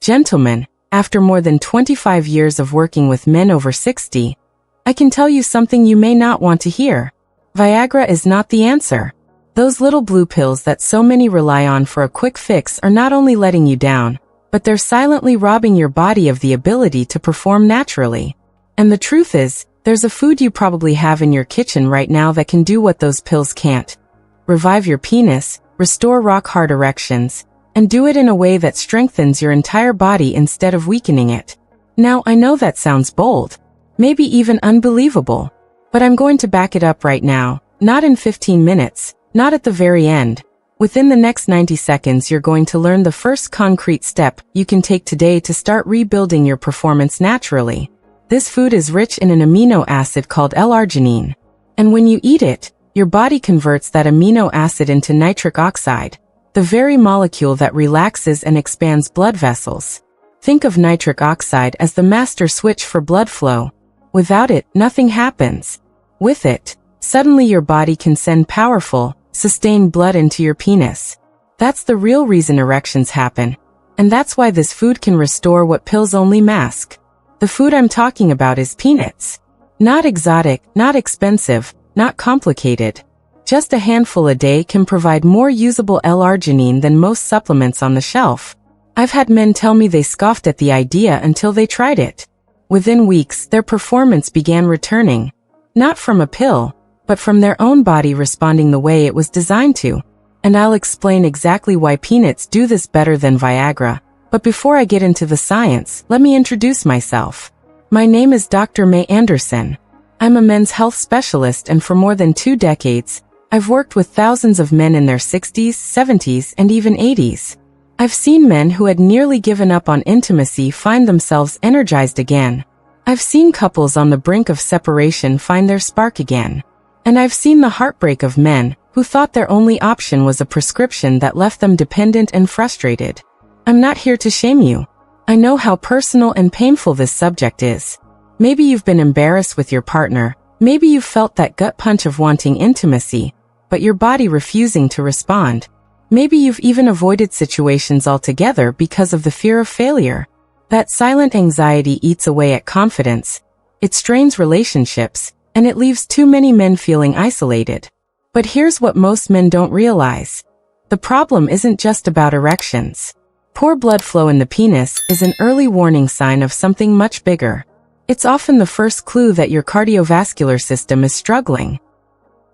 Gentlemen, after more than 25 years of working with men over 60, I can tell you something you may not want to hear. Viagra is not the answer. Those little blue pills that so many rely on for a quick fix are not only letting you down, but they're silently robbing your body of the ability to perform naturally. And the truth is, there's a food you probably have in your kitchen right now that can do what those pills can't. Revive your penis, restore rock-hard erections, and do it in a way that strengthens your entire body instead of weakening it. Now, I know that sounds bold, maybe even unbelievable, but I'm going to back it up right now, not in 15 minutes, not at the very end. Within the next 90 seconds, you're going to learn the first concrete step you can take today to start rebuilding your performance naturally. This food is rich in an amino acid called L-arginine, and when you eat it, your body converts that amino acid into nitric oxide, the very molecule that relaxes and expands blood vessels. Think of nitric oxide as the master switch for blood flow. Without it, nothing happens. With it, suddenly your body can send powerful, sustained blood into your penis. That's the real reason erections happen, and that's why this food can restore what pills only mask. The food I'm talking about is peanuts. Not exotic, not expensive, not complicated. Just a handful a day can provide more usable L-arginine than most supplements on the shelf. I've had men tell me they scoffed at the idea until they tried it. Within weeks, their performance began returning. Not from a pill, but from their own body responding the way it was designed to. And I'll explain exactly why peanuts do this better than Viagra. But before I get into the science, let me introduce myself. My name is Dr. Mei Anderson. I'm a men's health specialist, and for more than 2 decades, I've worked with thousands of men in their 60s, 70s, and even 80s. I've seen men who had nearly given up on intimacy find themselves energized again. I've seen couples on the brink of separation find their spark again. And I've seen the heartbreak of men who thought their only option was a prescription that left them dependent and frustrated. I'm not here to shame you. I know how personal and painful this subject is. Maybe you've been embarrassed with your partner. Maybe you've felt that gut punch of wanting intimacy, but your body refusing to respond. Maybe you've even avoided situations altogether because of the fear of failure. That silent anxiety eats away at confidence. It strains relationships, and it leaves too many men feeling isolated. But here's what most men don't realize. The problem isn't just about erections. Poor blood flow in the penis is an early warning sign of something much bigger. It's often the first clue that your cardiovascular system is struggling.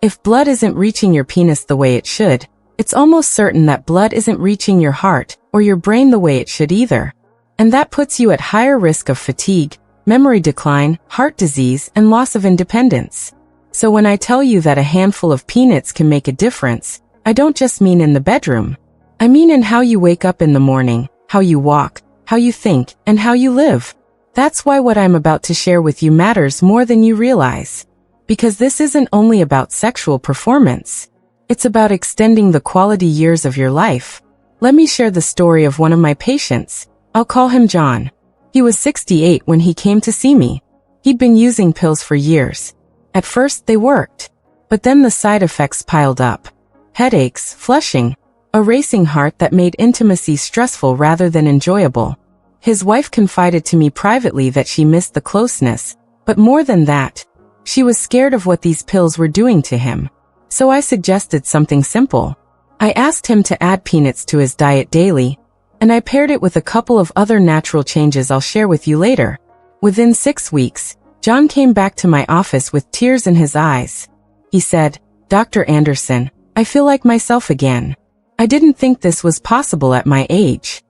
If blood isn't reaching your penis the way it should, it's almost certain that blood isn't reaching your heart or your brain the way it should either. And that puts you at higher risk of fatigue, memory decline, heart disease, and loss of independence. So when I tell you that a handful of peanuts can make a difference, I don't just mean in the bedroom. I mean in how you wake up in the morning, how you walk, how you think, and how you live. That's why what I'm about to share with you matters more than you realize. Because this isn't only about sexual performance. It's about extending the quality years of your life. Let me share the story of one of my patients. I'll call him John. He was 68 when he came to see me. He'd been using pills for years. At first, they worked. But then the side effects piled up. Headaches, flushing, a racing heart that made intimacy stressful rather than enjoyable. His wife confided to me privately that she missed the closeness, but more than that, she was scared of what these pills were doing to him. So I suggested something simple. I asked him to add peanuts to his diet daily, and I paired it with a couple of other natural changes I'll share with you later. Within 6 weeks, John came back to my office with tears in his eyes. He said, "Dr. Anderson, I feel like myself again. I didn't think this was possible at my age."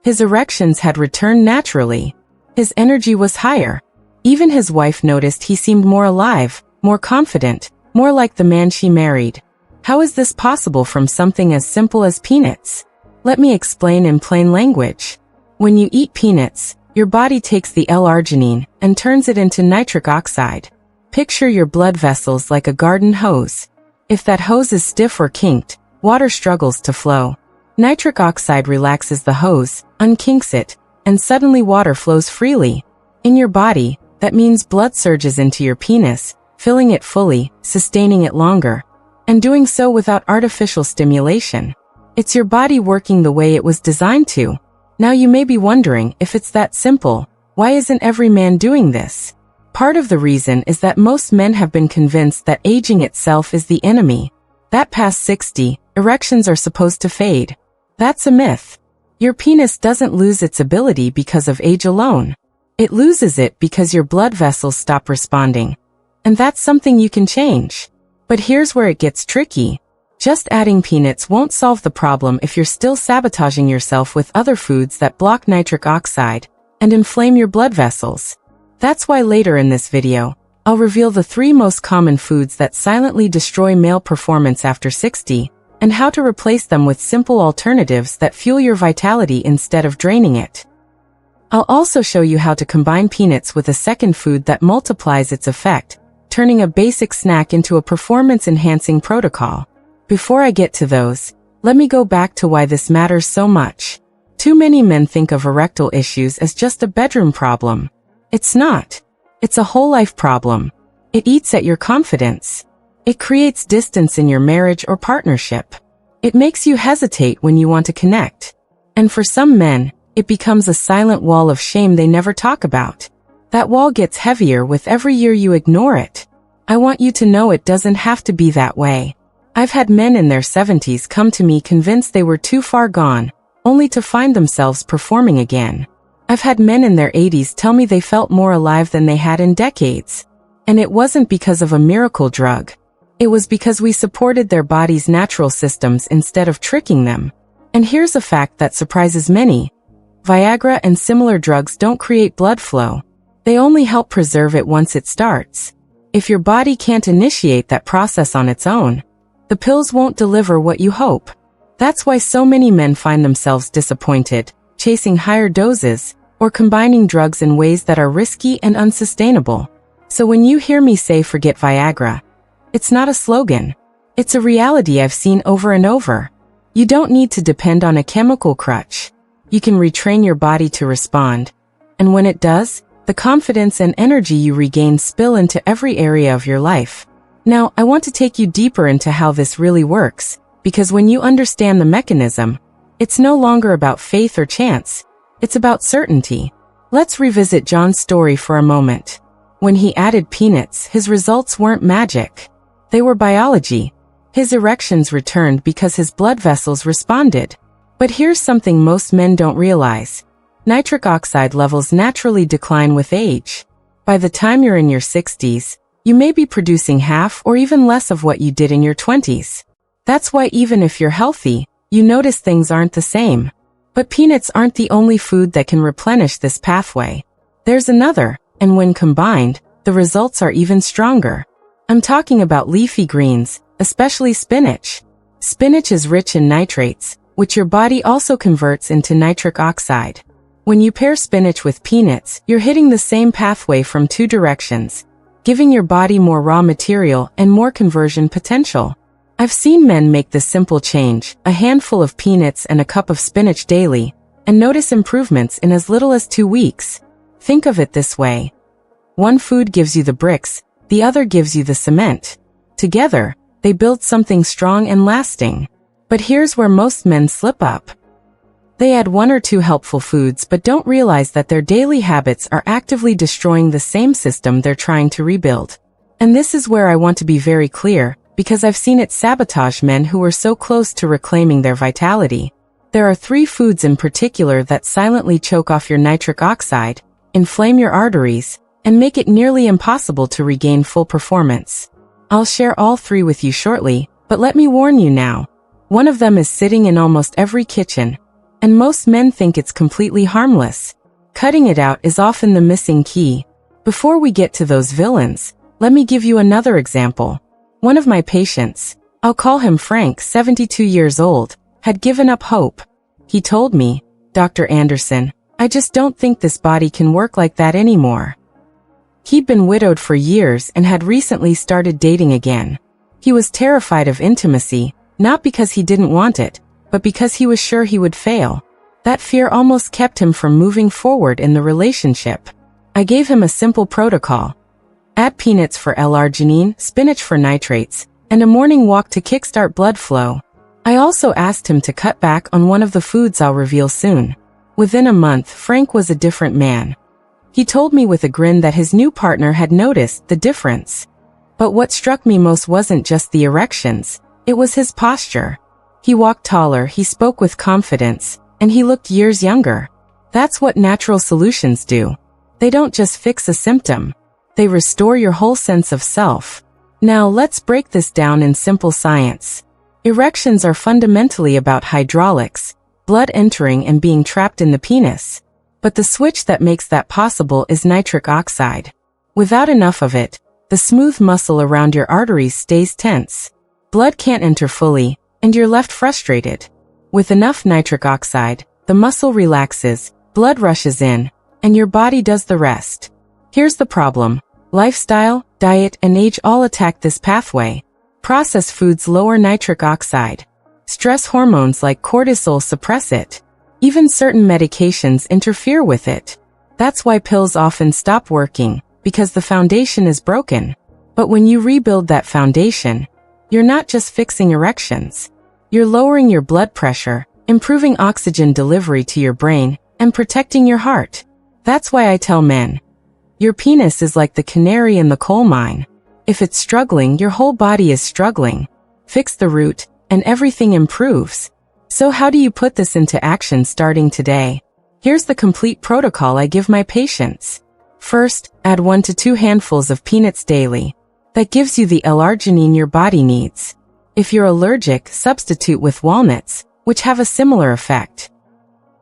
His erections had returned naturally. His energy was higher. Even his wife noticed he seemed more alive, more confident, more like the man she married. How is this possible from something as simple as peanuts? Let me explain in plain language. When you eat peanuts, your body takes the L-arginine and turns it into nitric oxide. Picture your blood vessels like a garden hose. If that hose is stiff or kinked, water struggles to flow. Nitric oxide relaxes the hose, unkinks it, and suddenly water flows freely. In your body, that means blood surges into your penis, filling it fully, sustaining it longer, and doing so without artificial stimulation. It's your body working the way it was designed to. Now you may be wondering, if it's that simple, why isn't every man doing this? Part of the reason is that most men have been convinced that aging itself is the enemy. That past 60, erections are supposed to fade. That's a myth. Your penis doesn't lose its ability because of age alone. It loses it because your blood vessels stop responding. And that's something you can change. But here's where it gets tricky. Just adding peanuts won't solve the problem if you're still sabotaging yourself with other foods that block nitric oxide and inflame your blood vessels. That's why later in this video, I'll reveal the 3 most common foods that silently destroy male performance after 60, and how to replace them with simple alternatives that fuel your vitality instead of draining it. I'll also show you how to combine peanuts with a second food that multiplies its effect, turning a basic snack into a performance-enhancing protocol. Before I get to those, let me go back to why this matters so much. Too many men think of erectile issues as just a bedroom problem. It's not. It's a whole life problem. It eats at your confidence. It creates distance in your marriage or partnership. It makes you hesitate when you want to connect. And for some men, it becomes a silent wall of shame they never talk about. That wall gets heavier with every year you ignore it. I want you to know it doesn't have to be that way. I've had men in their 70s come to me convinced they were too far gone, only to find themselves performing again. I've had men in their 80s tell me they felt more alive than they had in decades. And it wasn't because of a miracle drug. It was because we supported their body's natural systems instead of tricking them. And here's a fact that surprises many. Viagra and similar drugs don't create blood flow. They only help preserve it once it starts. If your body can't initiate that process on its own, the pills won't deliver what you hope. That's why so many men find themselves disappointed, chasing higher doses, or combining drugs in ways that are risky and unsustainable. So when you hear me say forget Viagra, it's not a slogan. It's a reality I've seen over and over. You don't need to depend on a chemical crutch. You can retrain your body to respond. And when it does, the confidence and energy you regain spill into every area of your life. Now, I want to take you deeper into how this really works, because when you understand the mechanism, it's no longer about faith or chance. It's about certainty. Let's revisit John's story for a moment. When he added peanuts, his results weren't magic. They were biology. His erections returned because his blood vessels responded. But here's something most men don't realize. Nitric oxide levels naturally decline with age. By the time you're in your 60s, you may be producing half or even less of what you did in your 20s. That's why even if you're healthy, you notice things aren't the same. But peanuts aren't the only food that can replenish this pathway. There's another, and when combined, the results are even stronger. I'm talking about leafy greens, especially spinach. Spinach is rich in nitrates, which your body also converts into nitric oxide. When you pair spinach with peanuts, you're hitting the same pathway from 2 directions, giving your body more raw material and more conversion potential. I've seen men make this simple change, a handful of peanuts and a cup of spinach daily, and notice improvements in as little as 2 weeks. Think of it this way. One food gives you the bricks, the other gives you the cement. Together, they build something strong and lasting. But here's where most men slip up. They add 1 or 2 helpful foods but don't realize that their daily habits are actively destroying the same system they're trying to rebuild. And this is where I want to be very clear, because I've seen it sabotage men who are so close to reclaiming their vitality. There are 3 foods in particular that silently choke off your nitric oxide, inflame your arteries, and make it nearly impossible to regain full performance. I'll share all 3 with you shortly, but let me warn you now. One of them is sitting in almost every kitchen, and most men think it's completely harmless. Cutting it out is often the missing key. Before we get to those villains, let me give you another example. One of my patients, I'll call him Frank, 72 years old, had given up hope. He told me, "Dr. Anderson, I just don't think this body can work like that anymore." He'd been widowed for years and had recently started dating again. He was terrified of intimacy, not because he didn't want it, but because he was sure he would fail. That fear almost kept him from moving forward in the relationship. I gave him a simple protocol. Add peanuts for L-arginine, spinach for nitrates, and a morning walk to kickstart blood flow. I also asked him to cut back on one of the foods I'll reveal soon. Within a month, Frank was a different man. He told me with a grin that his new partner had noticed the difference. But what struck me most wasn't just the erections, it was his posture. He walked taller, he spoke with confidence, and he looked years younger. That's what natural solutions do. They don't just fix a symptom. They restore your whole sense of self. Now let's break this down in simple science. Erections are fundamentally about hydraulics, blood entering and being trapped in the penis. But the switch that makes that possible is nitric oxide. Without enough of it, the smooth muscle around your arteries stays tense. Blood can't enter fully, and you're left frustrated. With enough nitric oxide, the muscle relaxes, blood rushes in, and your body does the rest. Here's the problem. Lifestyle, diet, and age all attack this pathway. Processed foods lower nitric oxide. Stress hormones like cortisol suppress it. Even certain medications interfere with it. That's why pills often stop working, because the foundation is broken. But when you rebuild that foundation, you're not just fixing erections. You're lowering your blood pressure, improving oxygen delivery to your brain, and protecting your heart. That's why I tell men, your penis is like the canary in the coal mine. If it's struggling, your whole body is struggling. Fix the root, and everything improves. So how do you put this into action starting today? Here's the complete protocol I give my patients. First, add 1 to 2 handfuls of peanuts daily. That gives you the L-arginine your body needs. If you're allergic, substitute with walnuts, which have a similar effect.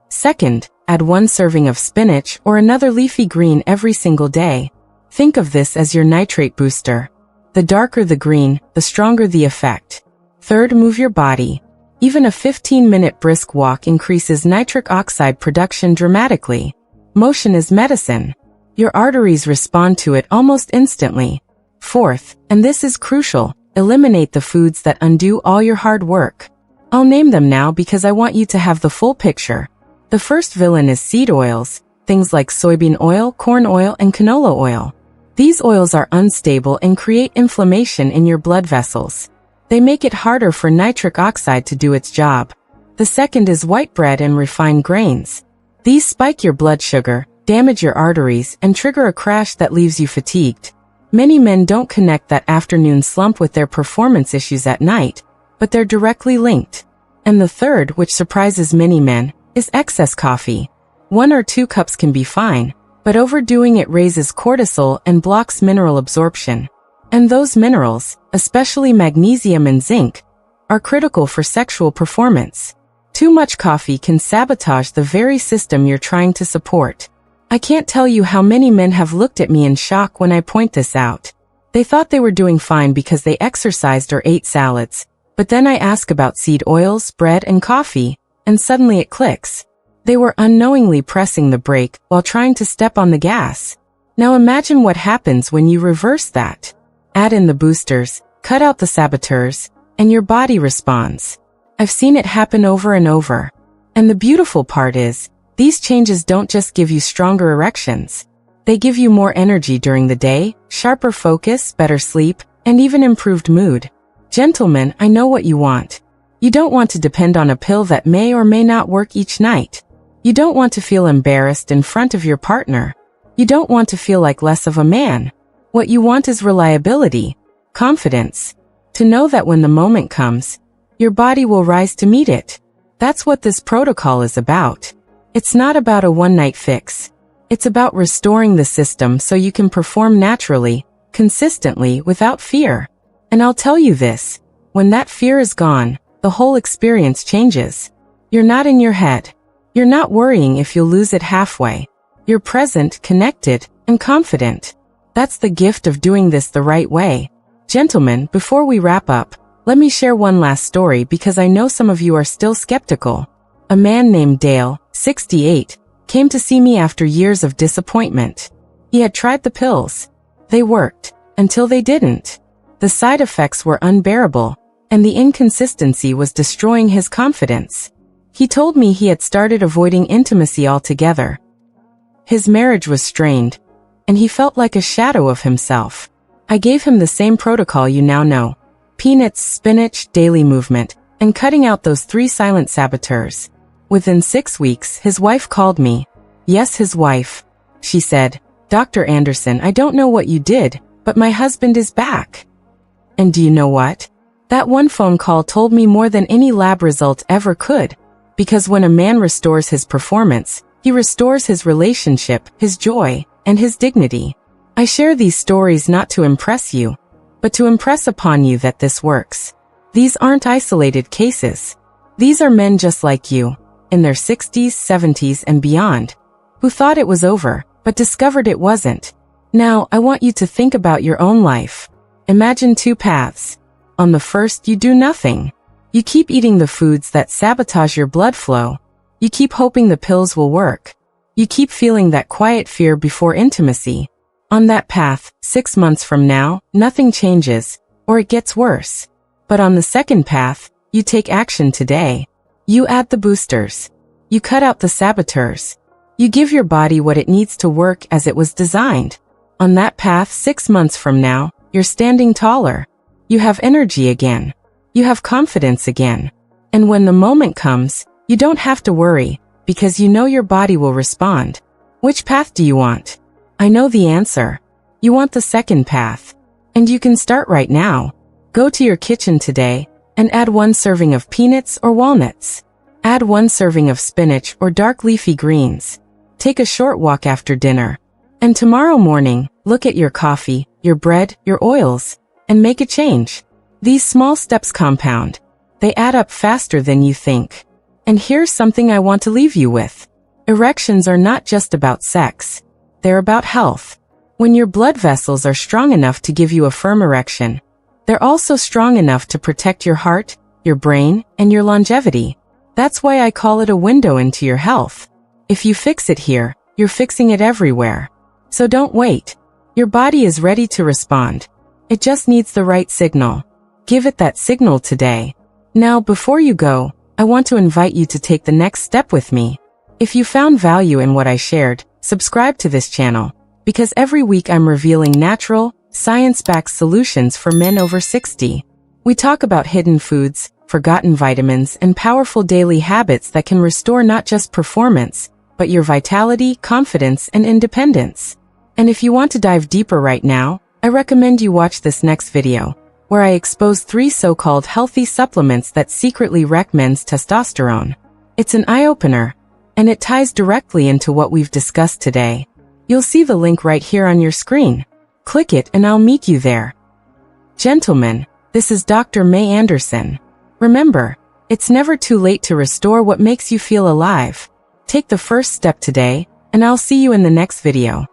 Second, add 1 serving of spinach or another leafy green every single day. Think of this as your nitrate booster. The darker the green, the stronger the effect. Third, move your body. Even a 15-minute brisk walk increases nitric oxide production dramatically. Motion is medicine. Your arteries respond to it almost instantly. Fourth, and this is crucial, eliminate the foods that undo all your hard work. I'll name them now because I want you to have the full picture. The first villain is seed oils, things like soybean oil, corn oil, and canola oil. These oils are unstable and create inflammation in your blood vessels. They make it harder for nitric oxide to do its job. The second is white bread and refined grains. These spike your blood sugar, damage your arteries, and trigger a crash that leaves you fatigued. Many men don't connect that afternoon slump with their performance issues at night, but they're directly linked. And the third, which surprises many men, is excess coffee. 1 or 2 cups can be fine, but overdoing it raises cortisol and blocks mineral absorption. And those minerals, especially magnesium and zinc, are critical for sexual performance. Too much coffee can sabotage the very system you're trying to support. I can't tell you how many men have looked at me in shock when I point this out. They thought they were doing fine because they exercised or ate salads, but then I ask about seed oils, bread, and coffee, and suddenly it clicks. They were unknowingly pressing the brake while trying to step on the gas. Now imagine what happens when you reverse that. Add in the boosters, cut out the saboteurs, and your body responds. I've seen it happen over and over. And the beautiful part is, these changes don't just give you stronger erections. They give you more energy during the day, sharper focus, better sleep, and even improved mood. Gentlemen, I know what you want. You don't want to depend on a pill that may or may not work each night. You don't want to feel embarrassed in front of your partner. You don't want to feel like less of a man. What you want is reliability, confidence, to know that when the moment comes, your body will rise to meet it. That's what this protocol is about. It's not about a one-night fix. It's about restoring the system so you can perform naturally, consistently, without fear. And I'll tell you this, when that fear is gone, the whole experience changes. You're not in your head. You're not worrying if you'll lose it halfway. You're present, connected, and confident. That's the gift of doing this the right way. Gentlemen, before we wrap up, let me share one last story because I know some of you are still skeptical. A man named Dale, 68, came to see me after years of disappointment. He had tried the pills. They worked, until they didn't. The side effects were unbearable, and the inconsistency was destroying his confidence. He told me he had started avoiding intimacy altogether. His marriage was strained, and he felt like a shadow of himself. I gave him the same protocol you now know. Peanuts, spinach, daily movement, and cutting out those 3 silent saboteurs. Within 6 weeks, his wife called me. Yes, his wife. She said, "Dr. Anderson, I don't know what you did, but my husband is back." And do you know what? That one phone call told me more than any lab result ever could. Because when a man restores his performance, he restores his relationship, his joy, and his dignity. I share these stories not to impress you, but to impress upon you that this works. These aren't isolated cases. These are men just like you, in their 60s, 70s, and beyond, who thought it was over, but discovered it wasn't. Now, I want you to think about your own life. Imagine 2 paths. On the first, you do nothing. You keep eating the foods that sabotage your blood flow. You keep hoping the pills will work. You keep feeling that quiet fear before intimacy. On that path, 6 months from now, nothing changes, or it gets worse. But on the second path, you take action today. You add the boosters. You cut out the saboteurs. You give your body what it needs to work as it was designed. On that path, 6 months from now, you're standing taller. You have energy again. You have confidence again. And when the moment comes, you don't have to worry, because you know your body will respond. Which path do you want? I know the answer. You want the second path. And you can start right now. Go to your kitchen today and add 1 serving of peanuts or walnuts. Add 1 serving of spinach or dark leafy greens. Take a short walk after dinner. And tomorrow morning, look at your coffee, your bread, your oils, and make a change. These small steps compound. They add up faster than you think. And here's something I want to leave you with. Erections are not just about sex. They're about health. When your blood vessels are strong enough to give you a firm erection, they're also strong enough to protect your heart, your brain, and your longevity. That's why I call it a window into your health. If you fix it here, you're fixing it everywhere. So don't wait. Your body is ready to respond. It just needs the right signal. Give it that signal today. Now, before you go, I want to invite you to take the next step with me. If you found value in what I shared, subscribe to this channel, because every week I'm revealing natural, science-backed solutions for men over 60. We talk about hidden foods, forgotten vitamins, and powerful daily habits that can restore not just performance, but your vitality, confidence, and independence. And if you want to dive deeper right now, I recommend you watch this next video, where I expose 3 so-called healthy supplements that secretly wreck men's testosterone. It's an eye-opener, and it ties directly into what we've discussed today. You'll see the link right here on your screen. Click it and I'll meet you there. Gentlemen, this is Dr. Mei Anderson. Remember, it's never too late to restore what makes you feel alive. Take the first step today, and I'll see you in the next video.